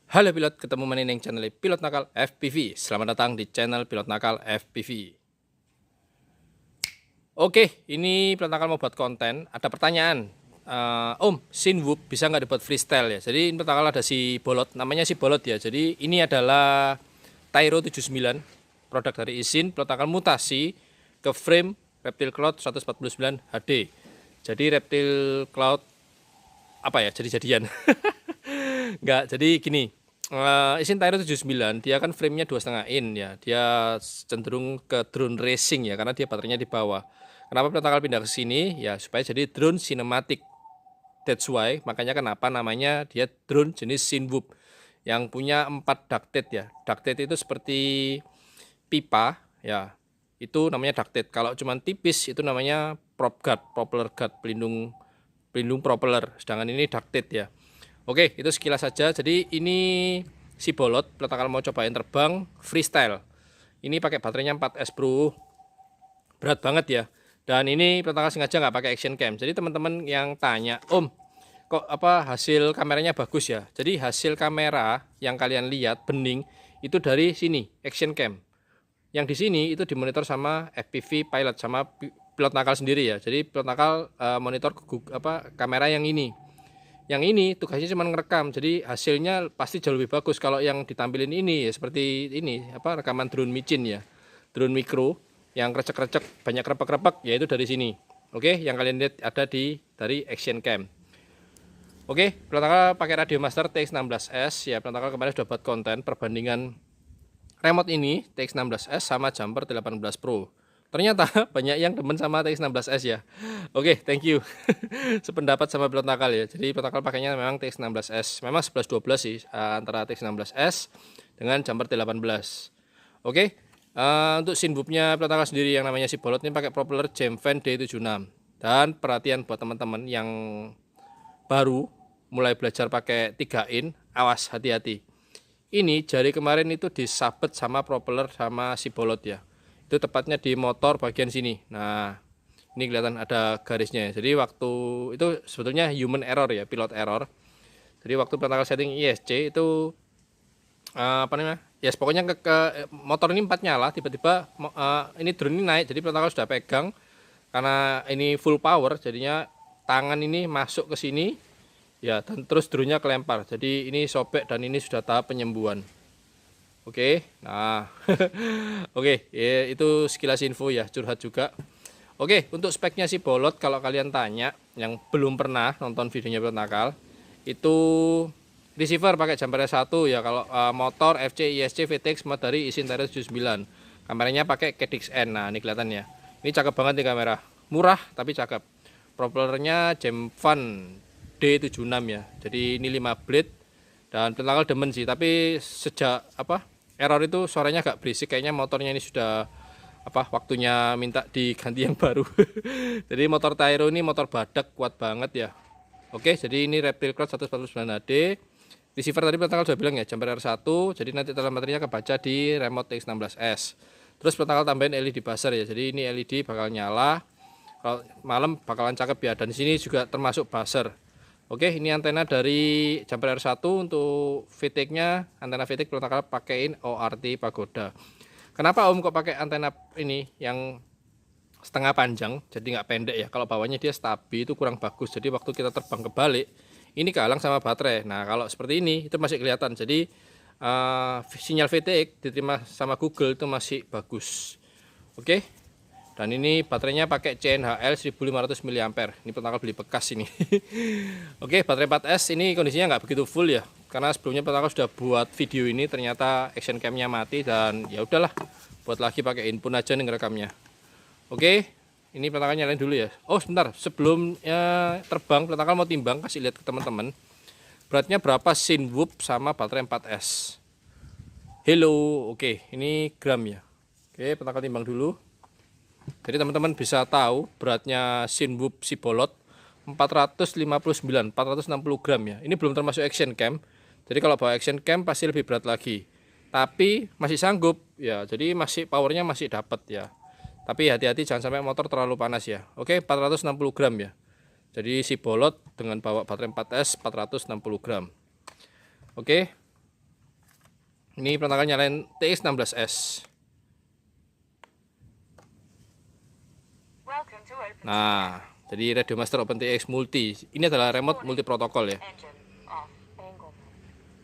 Halo pilot, ketemu meneng channel Pilot Nakal FPV. Selamat datang di channel Pilot Nakal FPV. Oke, ini Pilot Nakal mau buat konten. Ada pertanyaan, Om, Sinwhoop bisa nggak dibuat freestyle ya? Jadi Pilot Nakal ada si Bolot, namanya si Bolot ya. Jadi ini adalah Tyro 79, produk dari Isin. Pilot Nakal mutasi ke frame Reptile Cloud 149 HD. Jadi Reptile Cloud apa ya? Jadi-jadian. Enggak, jadi gini. Isin Tyro 79 dia kan framenya 2,5 in ya, dia cenderung ke drone racing ya karena dia baterainya di bawah. Kenapa Pilot pindah ke sini ya, supaya jadi drone sinematik. That's why makanya kenapa namanya dia drone jenis Sinwhoop yang punya 4 ducted ya. Ducted itu seperti pipa ya, itu namanya ducted. Kalau cuma tipis itu namanya prop guard, propeller guard, pelindung propeller, sedangkan ini ducted ya. Oke, itu sekilas saja. Jadi ini si Bolot, Pilot mau cobain terbang freestyle. Ini pakai baterainya 4S Bro. Berat banget ya. Dan ini Pilot sengaja nggak pakai action cam. Jadi teman-teman yang tanya, Om, kok hasil kameranya bagus ya? Jadi hasil kamera yang kalian lihat bening itu dari sini, action cam. Yang di sini itu dimonitor sama FPV pilot, sama Pilot Nakal sendiri ya. Jadi Pilot Nakal monitor kamera yang ini. Yang ini tugasnya cuma ngerekam, jadi hasilnya pasti jauh lebih bagus. Kalau yang ditampilin ini ya seperti ini, rekaman drone micin ya, drone mikro yang krecek-krecek banyak krepek-krepek, yaitu dari sini. Oke, yang kalian lihat ada dari action cam. Oke, Pilot pakai Radio Master TX16S ya. Pilot kemarin sudah buat konten perbandingan remote ini TX16S sama Jumper 18 Pro. Ternyata banyak yang demen sama TX16S ya. Oke, thank you. Sependapat sama Pilot Nakal ya. Jadi Pilot Nakal pakainya memang TX16S. Memang 11-12 sih antara TX16S dengan Jumper 18. Oke. Untuk Sinwhoopnya Pilot Nakal sendiri yang namanya si Bolot ini pakai propeller Gemfan D76. Dan perhatian buat teman-teman yang baru mulai belajar pakai 3 in, awas hati-hati. Ini jari kemarin itu disabet sama propeller sama si Bolot ya. Itu tepatnya di motor bagian sini. Nah, ini kelihatan ada garisnya. Jadi waktu itu sebetulnya human error ya, pilot error. Jadi waktu pertama setting ISC itu ya pokoknya ke motor ini 4 nyala, tiba-tiba ini drone ini naik. Jadi pertama sudah pegang karena ini full power, jadinya tangan ini masuk ke sini ya, dan terus drone-nya kelempar. Jadi ini sobek dan ini sudah tahap penyembuhan. Oke, nah, oke, ya, itu sekilas info ya, curhat juga. Oke, untuk speknya si Bolot, kalau kalian tanya, yang belum pernah nonton videonya Pilot Nakal, itu receiver pakai Jumper S1 ya. Kalau motor, FC, ISC, VTX semua dari Isin Tyro 79. Kameranya pakai Cadix N, nah ini kelihatan ya. Ini cakep banget nih kamera, murah tapi cakep. Propellernya Gemfan D76 ya, jadi ini 5 blade. Dan Pilot Nakal demen sih, tapi sejak error itu suaranya agak berisik, kayaknya motornya ini sudah waktunya minta diganti yang baru. Jadi motor Tyro ini motor badak kuat banget ya. Oke, jadi ini Reptile Cloud 149 HD. Receiver tadi Pilot Nakal sudah bilang ya, Jumper R1, jadi nanti telemetrinya kebaca di remote TX16S. Terus Pilot Nakal tambahin LED buzzer ya, jadi ini LED bakal nyala kalau malam, bakalan cakep ya. Dan di sini juga termasuk buzzer. Oke, ini antena dari Jumper R1. Untuk VTX-nya, antena VTX Pilot Nakal pakaiin ORT Pagoda. Kenapa Om kok pakai antena ini yang setengah panjang, jadi nggak pendek ya? Kalau bawahnya dia stabil itu kurang bagus. Jadi waktu kita terbang kebalik, ini kehalang sama baterai. Nah, kalau seperti ini itu masih kelihatan. Jadi sinyal VTX diterima sama Google itu masih bagus. Oke. Dan ini baterainya pakai CNHL 1500 mAh. Ini Pilot Nakal beli bekas ini. Oke, baterai 4S ini kondisinya nggak begitu full ya. Karena sebelumnya Pilot Nakal sudah buat video ini, ternyata action cam-nya mati dan ya udahlah, buat lagi pakai input aja nih ngerekamnya. Oke, ini Pilot Nakal nyalain dulu ya. Oh, sebentar, sebelum terbang Pilot Nakal mau timbang, kasih lihat ke teman-teman. Beratnya berapa Sinwhoop sama baterai 4S. Hello, oke, ini gram ya. Oke, Pilot Nakal timbang dulu. Jadi teman-teman bisa tahu beratnya Sinwhoop si Bolot 459, 460 gram ya. Ini belum termasuk action cam. Jadi kalau bawa action cam pasti lebih berat lagi. Tapi masih sanggup ya. Jadi masih powernya masih dapat ya. Tapi hati-hati jangan sampai motor terlalu panas ya. Oke, 460 gram ya. Jadi si Bolot dengan bawa baterai 4S 460 gram. Oke. Ini pertama kali nyalain TX16S. Nah, jadi Radio Master OpenTX Multi. Ini adalah remote multi protokol ya.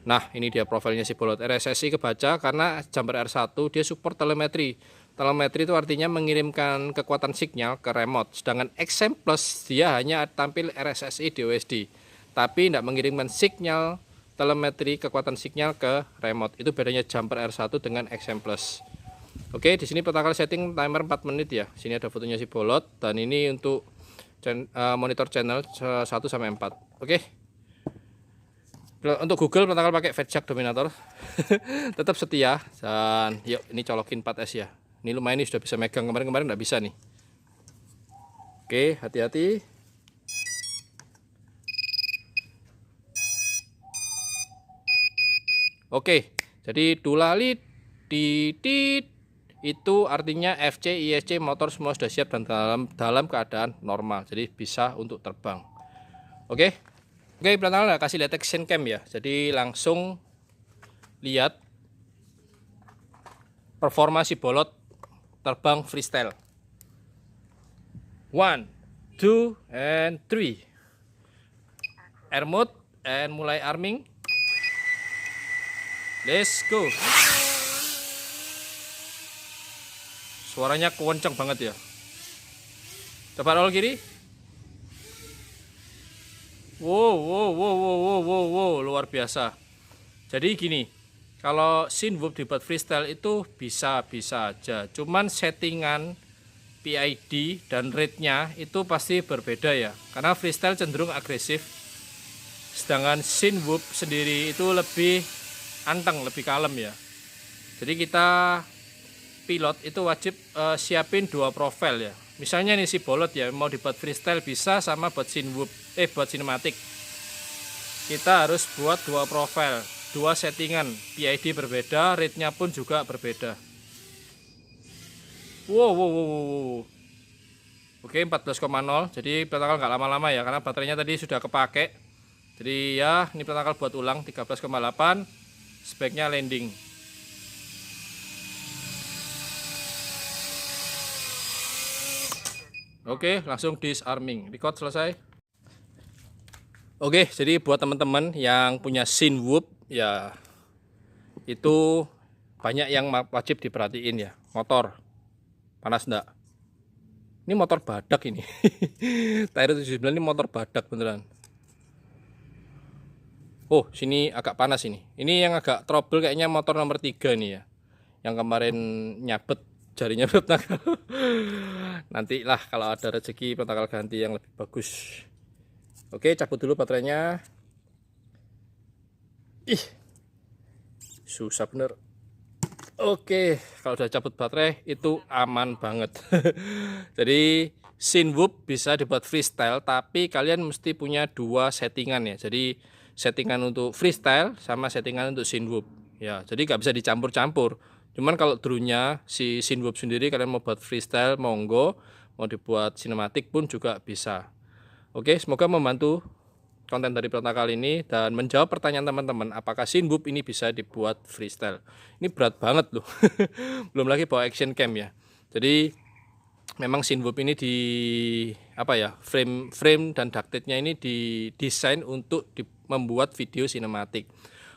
Nah, ini dia profilnya si bolot. RSSI kebaca karena jumper R1 dia support telemetri. Telemetri itu artinya mengirimkan kekuatan sinyal ke remote. Sedangkan XM Plus dia hanya tampil RSSI DOSD, tapi tidak mengirimkan sinyal telemetri kekuatan sinyal ke remote. Itu bedanya jumper R1 dengan XM Plus. Oke, di sini protokol setting timer 4 menit ya. Sini ada fotonya si bolot dan ini untuk monitor channel 1 sampai 4. Oke. Untuk Google protokol pakai Fedjack Dominator. Tetap setia dan yuk ini colokin 4S ya. Ini lumayan nih sudah bisa megang, kemarin nggak bisa nih. Oke, hati-hati. Oke, jadi dulalit titit itu artinya FC, ISC, motor semua sudah siap dan dalam keadaan normal. Jadi bisa untuk terbang. Oke. Oke, pertama kasih lihat action cam ya. Jadi langsung lihat performa si bolot terbang freestyle. 1, 2, and 3. Air mode and mulai arming. Let's go. Suaranya kenceng banget ya. Coba roll kiri. Wow, luar biasa. Jadi gini, kalau Cinewhoop dibuat freestyle itu bisa aja. Cuman settingan PID dan rate-nya itu pasti berbeda ya. Karena freestyle cenderung agresif. Sedangkan Cinewhoop sendiri itu lebih anteng, lebih kalem ya. Jadi kita pilot itu wajib siapin 2 profil ya. Misalnya nih si bolot ya mau dibuat freestyle bisa sama buat Cinewhoop, buat sinematik. Kita harus buat 2 profil, 2 settingan, PID berbeda, rate-nya pun juga berbeda. Wow. Oke, 14,0. Jadi protokol nggak lama-lama ya karena baterainya tadi sudah kepake. Jadi ya ini protokol buat ulang 13,8. Speknya landing. Oke, langsung disarming. Record selesai. Oke, jadi buat teman-teman yang punya Cinewhoop ya itu banyak yang wajib diperhatiin ya. Motor panas enggak? Ini motor badak ini. Tyro 79 ini motor badak beneran. Oh, sini agak panas ini. Ini yang agak trouble kayaknya motor nomor 3 nih ya. Yang kemarin nyabet jarinya protokol. Nanti lah kalau ada rezeki protokol ganti yang lebih bagus. Oke, cabut dulu baterainya. Susah bener. Oke, kalau udah cabut baterai itu aman banget. Jadi Cinewhoop bisa dibuat freestyle, tapi kalian mesti punya 2 settingan ya. Jadi settingan untuk freestyle sama settingan untuk Cinewhoop. Ya, jadi nggak bisa dicampur-campur. Cuman kalau drone-nya si Cinewhoop sendiri kalian mau buat freestyle monggo, mau dibuat sinematik pun juga bisa. Oke, semoga membantu konten dari Prota kali ini dan menjawab pertanyaan teman-teman apakah Cinewhoop ini bisa dibuat freestyle. Ini berat banget loh. Belum lagi bawa action cam ya. Jadi memang Cinewhoop ini di apa ya, frame dan ductile-nya ini didesain untuk membuat video sinematik.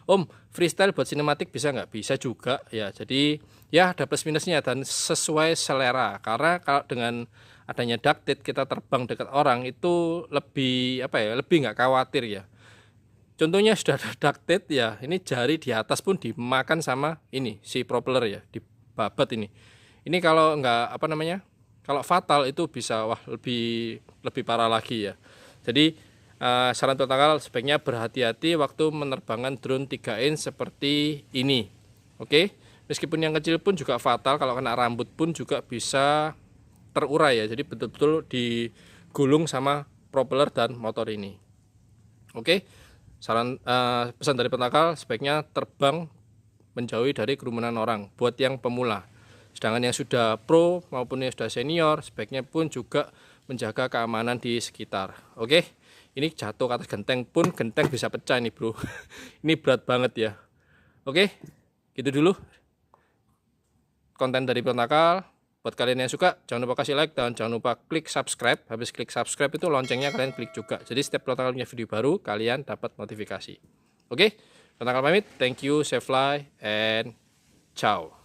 Om, freestyle buat sinematik bisa nggak? Bisa juga ya. Jadi ya ada plus minusnya dan sesuai selera. Karena kalau dengan adanya ductile kita terbang dekat orang itu lebih apa ya? Lebih nggak khawatir ya. Contohnya sudah ada ductile ya. Ini jari di atas pun dimakan sama ini si propeller ya, dibabat ini. Ini kalau nggak apa namanya? Kalau fatal itu bisa wah lebih parah lagi ya. Jadi saran protokol sebaiknya berhati-hati waktu menerbangkan drone 3 in seperti ini. Oke, meskipun yang kecil pun juga fatal, kalau kena rambut pun juga bisa terurai ya. Jadi betul-betul digulung sama propeller dan motor ini. Oke, saran pesan dari protokol sebaiknya terbang menjauhi dari kerumunan orang buat yang pemula. Sedangkan yang sudah pro maupun yang sudah senior sebaiknya pun juga menjaga keamanan di sekitar. Oke. Ini jatuh ke atas genteng pun genteng bisa pecah nih bro. Ini berat banget ya. Oke, Gitu dulu konten dari Prontakal. Buat kalian yang suka, jangan lupa kasih like dan jangan lupa klik subscribe. Habis klik subscribe itu loncengnya kalian klik juga. Jadi setiap Prontakal punya video baru, kalian dapat notifikasi. Oke, Prontakal pamit. Thank you, save fly, and ciao.